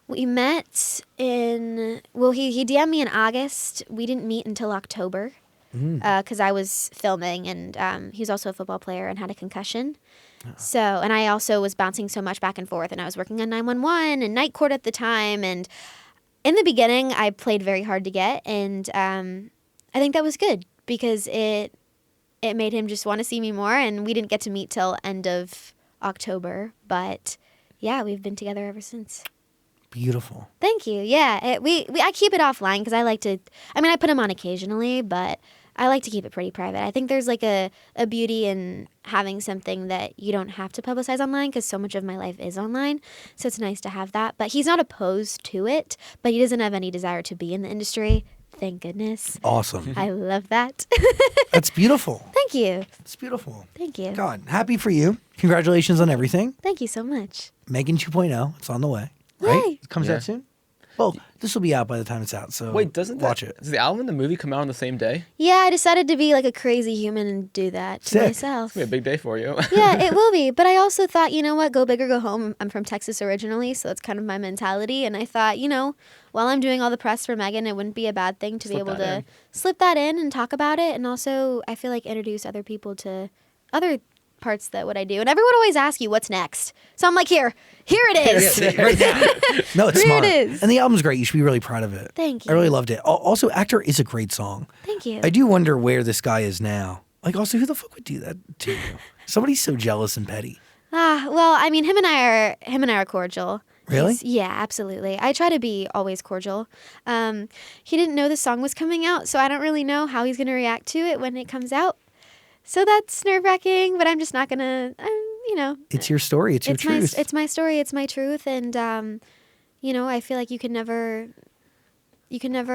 We met he DM'd me in August. We didn't meet until October because I was filming, and he was also a football player and had a concussion. So, and I also was bouncing so much back and forth, and I was working on 911 and Night Court at the time. And in the beginning, I played very hard to get, and I think that was good because it made him just want to see me more, and we didn't get to meet till end of October. But yeah, we've been together ever since. Beautiful. Thank you. Yeah, I keep it offline because I like to. I mean, I put them on occasionally, but I like to keep it pretty private. I think there's like a beauty in having something that you don't have to publicize online because so much of my life is online. So it's nice to have that. But he's not opposed to it, but he doesn't have any desire to be in the industry. Thank goodness. Awesome. I love that. That's beautiful. Thank you. It's beautiful. Thank you. God, happy for you. Congratulations on everything. Thank you so much. M3GAN 2.0. It's on the way. Right? Yay. It comes Yeah. out soon? Well, this will be out by the time it's out, so Wait, doesn't watch it. Does the album and the movie come out on the same day? Yeah, I decided to be like a crazy human and do that to Sick. myself. It's gonna be a big day for you. Yeah, it will be. But I also thought, you know what, go big or go home. I'm from Texas originally, so that's kind of my mentality. And I thought, you know, while I'm doing all the press for M3GAN, it wouldn't be a bad thing to be Slip able that to in. slip that in and talk about it. And also, I feel like introduce other people to other parts that what I do. And everyone always asks you, what's next? So I'm like, here it is. Right now. No, it's Here smart. it is. And the album's great. You should be really proud of it. Thank I really you. loved it. Also, Actor is a great song. Thank you. I do wonder where this guy is now. Like, also, who the fuck would do that to you? Somebody's so jealous and petty. Well, I mean, him and I are cordial. Really? Yeah, absolutely. I try to be always cordial. He didn't know the song was coming out, so I don't really know how he's going to react to it when it comes out. So that's nerve-wracking, but I'm just not going to, you know. It's your story. It's your truth. It's my story. It's my truth. And, you know, I feel like you can never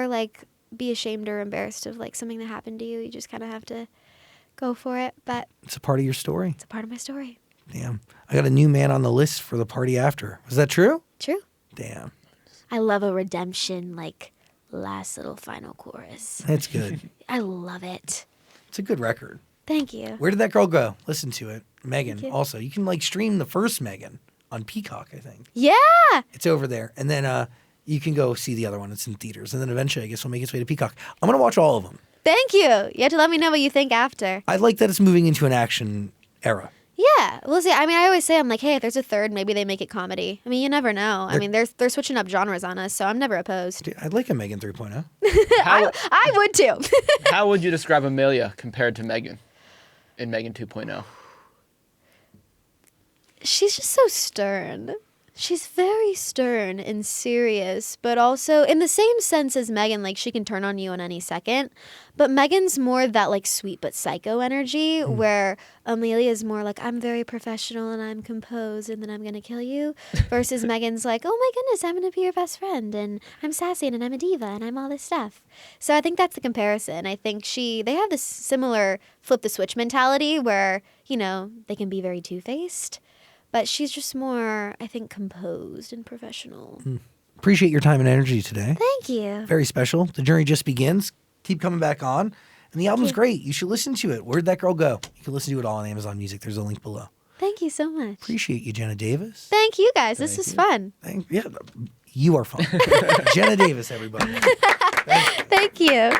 like be ashamed or embarrassed of like something that happened to you. You just kind of have to go for it. But It's a part of your story. it's a part of my story. Damn. I got a new man on the list for the party after. Was that true? True. Damn. I love a redemption, like last little final chorus. That's good. I love it. It's a good record. Thank you. Where did that girl go? Listen to it. M3GAN. you. Also, you can like stream the first M3GAN on Peacock, I think. Yeah. It's over there. And then you can go see the other one. It's in theaters. And then eventually, I guess, we'll make its way to Peacock. I'm going to watch all of them. Thank you. You have to let me know what you think after. I like that it's moving into an action era. Yeah, we'll see. I mean, I always say, I'm like, hey, if there's a third, maybe they make it comedy. I mean, you never know. I mean, they're switching up genres on us, so I'm never opposed. Dude, I'd like a M3GAN 3.0. I would too. How would you describe Amelia compared to M3GAN in M3GAN 2.0? She's just so stern. She's very stern and serious, but also in the same sense as M3GAN, like she can turn on you in any second. But M3GAN's more that like sweet but psycho energy, where Amelia's more like, I'm very professional and I'm composed and then I'm gonna kill you. Versus M3GAN's like, oh my goodness, I'm gonna be your best friend and I'm sassy and I'm a diva and I'm all this stuff. So I think that's the comparison. I think they have this similar flip the switch mentality where, you know, they can be very two-faced. But she's just more, I think, composed and professional. Appreciate your time and energy today. Thank you. Very special. The journey just begins. Keep coming back on. And the album's great. You should listen to it. Where'd that girl go? You can listen to it all on Amazon Music. There's a link below. Thank you so much. Appreciate you, Jenna Davis. Thank you guys. This is fun. Yeah, you are fun. Jenna Davis, everybody. Thank you.